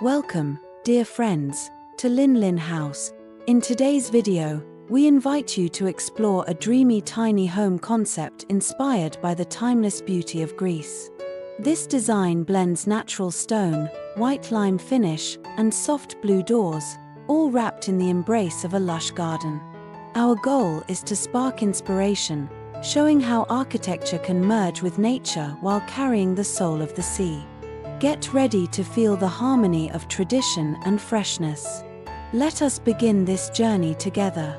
Welcome, dear friends, to Linh Linh House. In today's video, we invite you to explore a dreamy tiny home concept inspired by the timeless beauty of Greece. This design blends natural stone, white lime finish, and soft blue doors, all wrapped in the embrace of a lush garden. Our goal is to spark inspiration, showing how architecture can merge with nature while carrying the soul of the sea. Get ready to feel the harmony of tradition and freshness. Let us begin this journey together.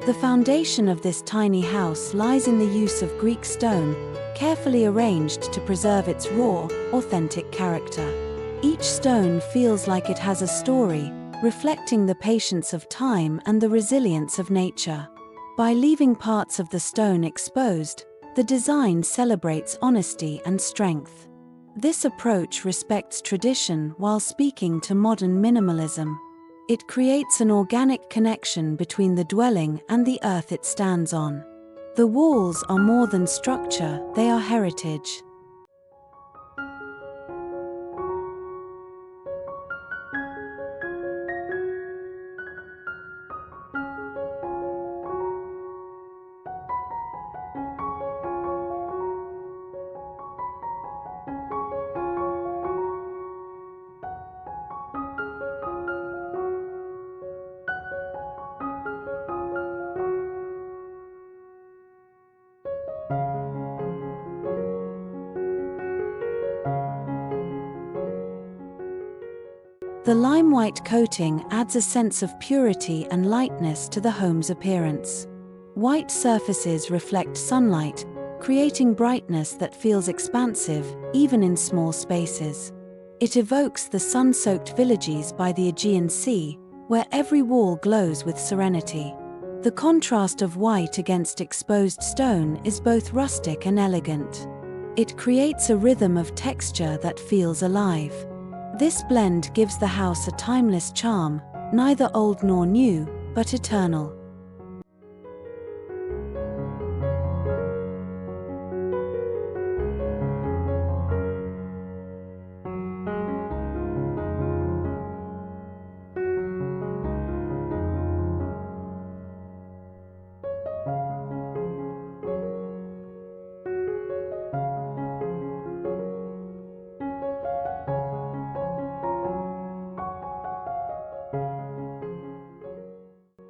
The foundation of this tiny house lies in the use of Greek stone, carefully arranged to preserve its raw, authentic character. Each stone feels like it has a story, reflecting the patience of time and the resilience of nature. By leaving parts of the stone exposed, the design celebrates honesty and strength. This approach respects tradition while speaking to modern minimalism. It creates an organic connection between the dwelling and the earth it stands on. The walls are more than structure, they are heritage. The lime-white coating adds a sense of purity and lightness to the home's appearance. White surfaces reflect sunlight, creating brightness that feels expansive, even in small spaces. It evokes the sun-soaked villages by the Aegean Sea, where every wall glows with serenity. The contrast of white against exposed stone is both rustic and elegant. It creates a rhythm of texture that feels alive. This blend gives the house a timeless charm, neither old nor new, but eternal.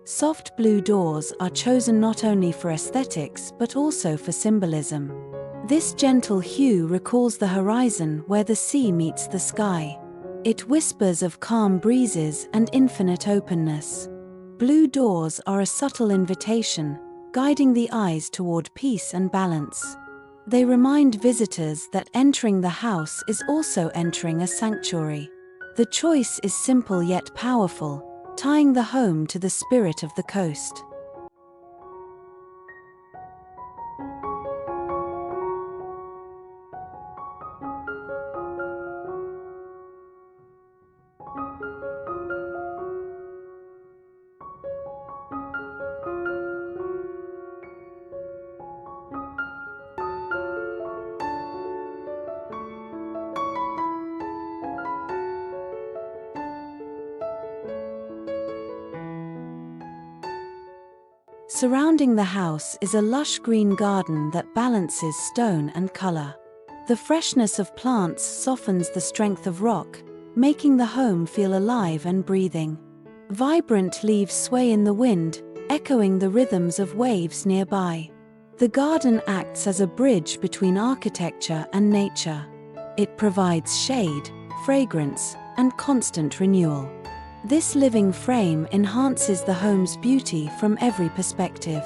Soft blue doors are chosen not only for aesthetics but also for symbolism. This gentle hue recalls the horizon where the sea meets the sky. It whispers of calm breezes and infinite openness. Blue doors are a subtle invitation, guiding the eyes toward peace and balance. They remind visitors that entering the house is also entering a sanctuary. The choice is simple yet powerful, tying the home to the spirit of the coast. Surrounding the house is a lush green garden that balances stone and color. The freshness of plants softens the strength of rock, making the home feel alive and breathing. Vibrant leaves sway in the wind, echoing the rhythms of waves nearby. The garden acts as a bridge between architecture and nature. It provides shade, fragrance, and constant renewal. This living frame enhances the home's beauty from every perspective.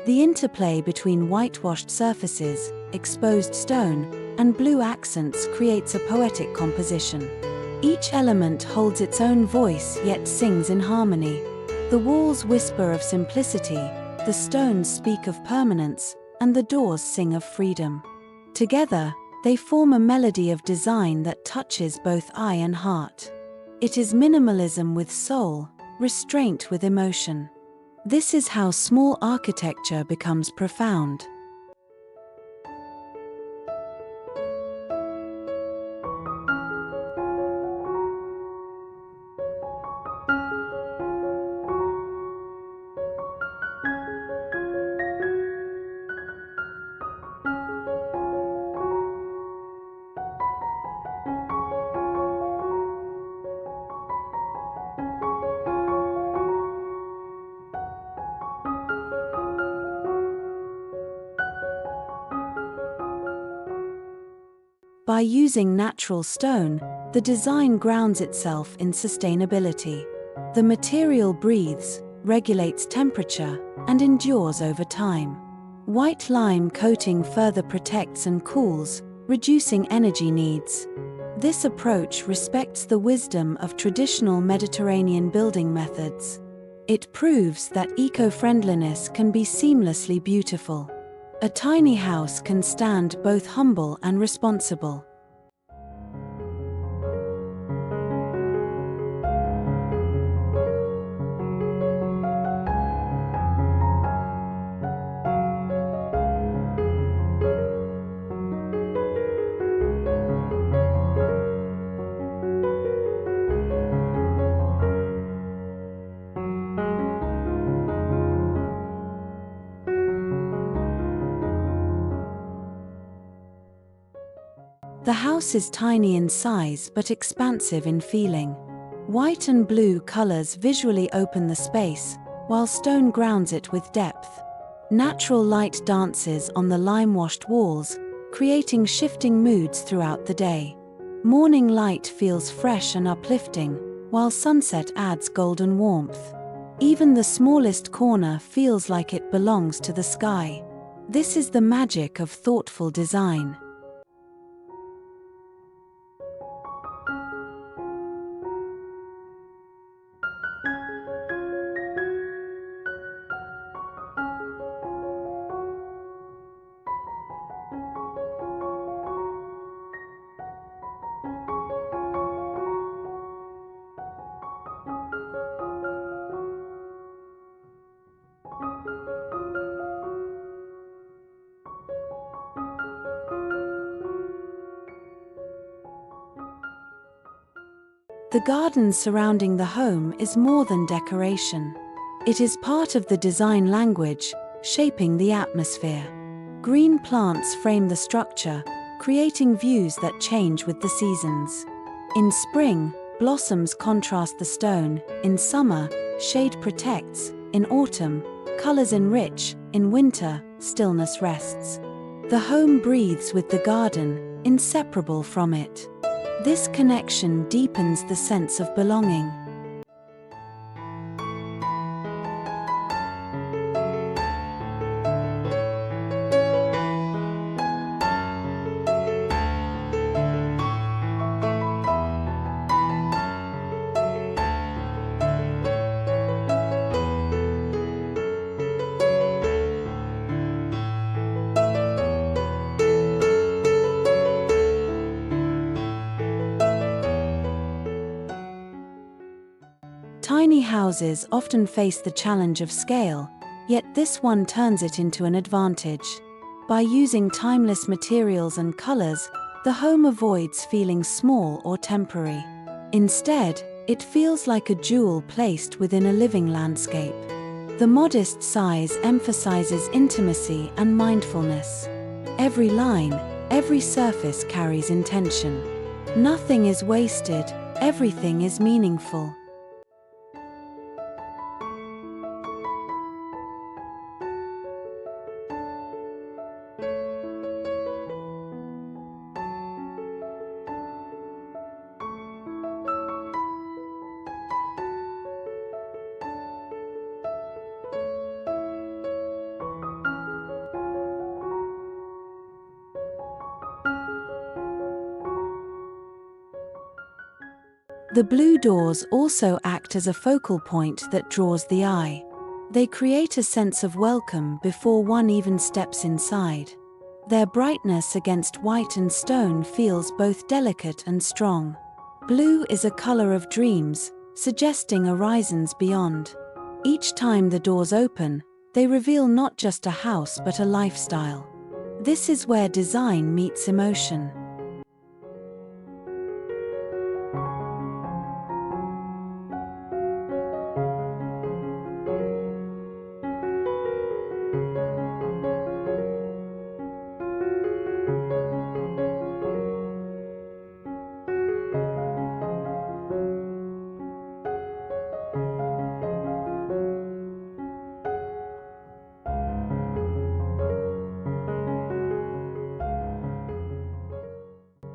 The interplay between whitewashed surfaces, exposed stone, and blue accents creates a poetic composition. Each element holds its own voice yet sings in harmony. The walls whisper of simplicity, the stones speak of permanence, and the doors sing of freedom. Together, they form a melody of design that touches both eye and heart. It is minimalism with soul, restraint with emotion. This is how small architecture becomes profound. By using natural stone, the design grounds itself in sustainability. The material breathes, regulates temperature, and endures over time. White lime coating further protects and cools, reducing energy needs. This approach respects the wisdom of traditional Mediterranean building methods. It proves that eco-friendliness can be seamlessly beautiful. A tiny house can stand both humble and responsible. The house is tiny in size but expansive in feeling. White and blue colors visually open the space, while stone grounds it with depth. Natural light dances on the lime-washed walls, creating shifting moods throughout the day. Morning light feels fresh and uplifting, while sunset adds golden warmth. Even the smallest corner feels like it belongs to the sky. This is the magic of thoughtful design. The garden surrounding the home is more than decoration. It is part of the design language, shaping the atmosphere. Green plants frame the structure, creating views that change with the seasons. In spring, blossoms contrast the stone; in summer, shade protects; in autumn, colors enrich; in winter, stillness rests. The home breathes with the garden, inseparable from it. This connection deepens the sense of belonging. Tiny houses often face the challenge of scale, yet this one turns it into an advantage. By using timeless materials and colors, the home avoids feeling small or temporary. Instead, it feels like a jewel placed within a living landscape. The modest size emphasizes intimacy and mindfulness. Every line, every surface carries intention. Nothing is wasted, everything is meaningful. The blue doors also act as a focal point that draws the eye. They create a sense of welcome before one even steps inside. Their brightness against white and stone feels both delicate and strong. Blue is a color of dreams, suggesting horizons beyond. Each time the doors open, they reveal not just a house but a lifestyle. This is where design meets emotion.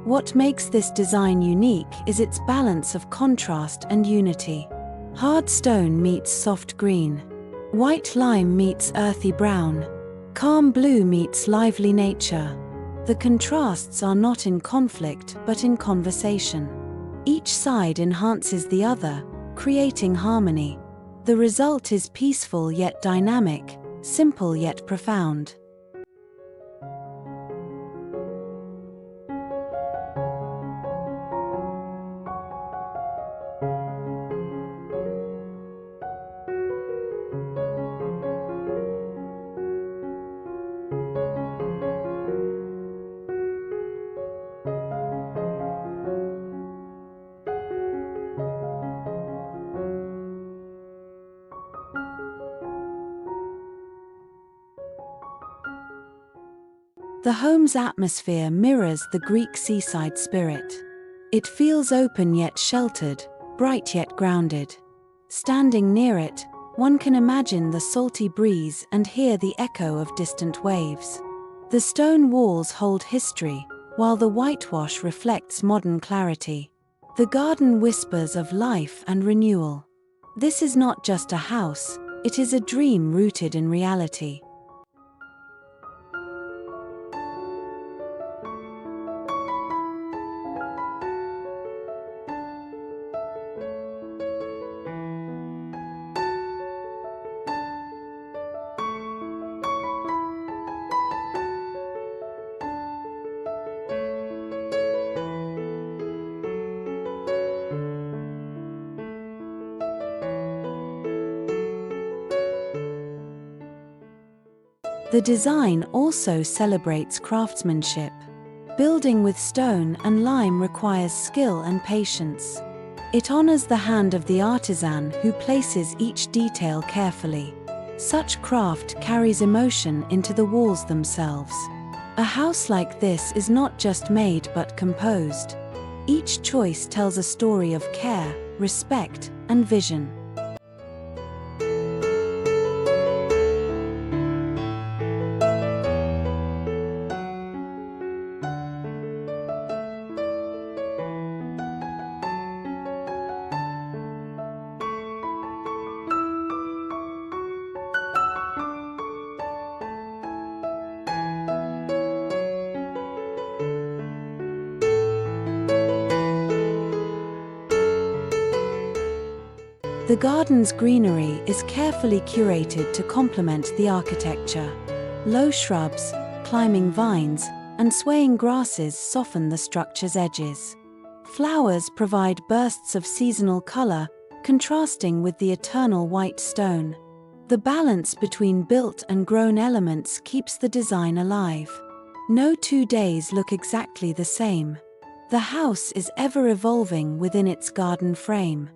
What makes this design unique is its balance of contrast and unity. Hard stone meets soft green. White lime meets earthy brown. Calm blue meets lively nature. The contrasts are not in conflict but in conversation. Each side enhances the other, creating harmony. The result is peaceful yet dynamic, simple yet profound. The home's atmosphere mirrors the Greek seaside spirit. It feels open yet sheltered, bright yet grounded. Standing near it, one can imagine the salty breeze and hear the echo of distant waves. The stone walls hold history, while the whitewash reflects modern clarity. The garden whispers of life and renewal. This is not just a house, it is a dream rooted in reality. The design also celebrates craftsmanship. Building with stone and lime requires skill and patience. It honors the hand of the artisan who places each detail carefully. Such craft carries emotion into the walls themselves. A house like this is not just made but composed. Each choice tells a story of care, respect, and vision. The garden's greenery is carefully curated to complement the architecture. Low shrubs, climbing vines, and swaying grasses soften the structure's edges. Flowers provide bursts of seasonal color, contrasting with the eternal white stone. The balance between built and grown elements keeps the design alive. No 2 days look exactly the same. The house is ever evolving within its garden frame.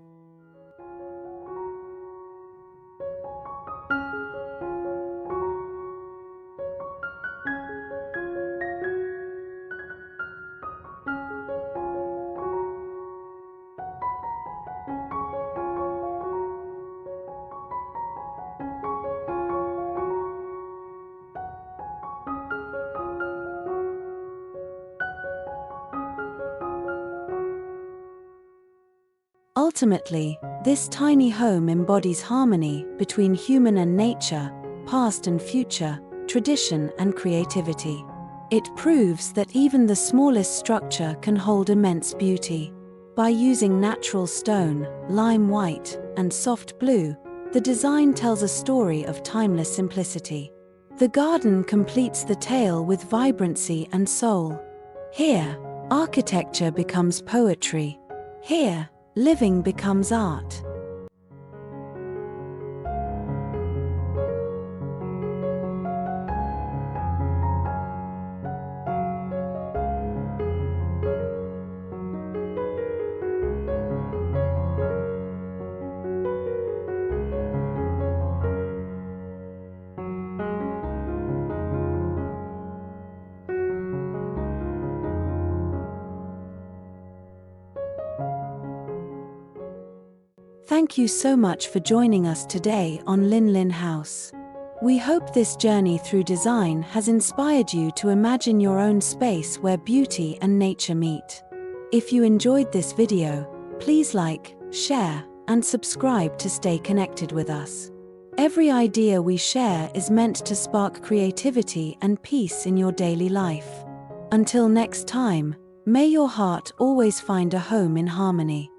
Ultimately, this tiny home embodies harmony between human and nature, past and future, tradition and creativity. It proves that even the smallest structure can hold immense beauty. By using natural stone, lime white, and soft blue, the design tells a story of timeless simplicity. The garden completes the tale with vibrancy and soul. Here, architecture becomes poetry. Here, living becomes art. Thank you so much for joining us today on Linh Linh House. We hope this journey through design has inspired you to imagine your own space where beauty and nature meet. If you enjoyed this video, please like, share, and subscribe to stay connected with us. Every idea we share is meant to spark creativity and peace in your daily life. Until next time, may your heart always find a home in harmony.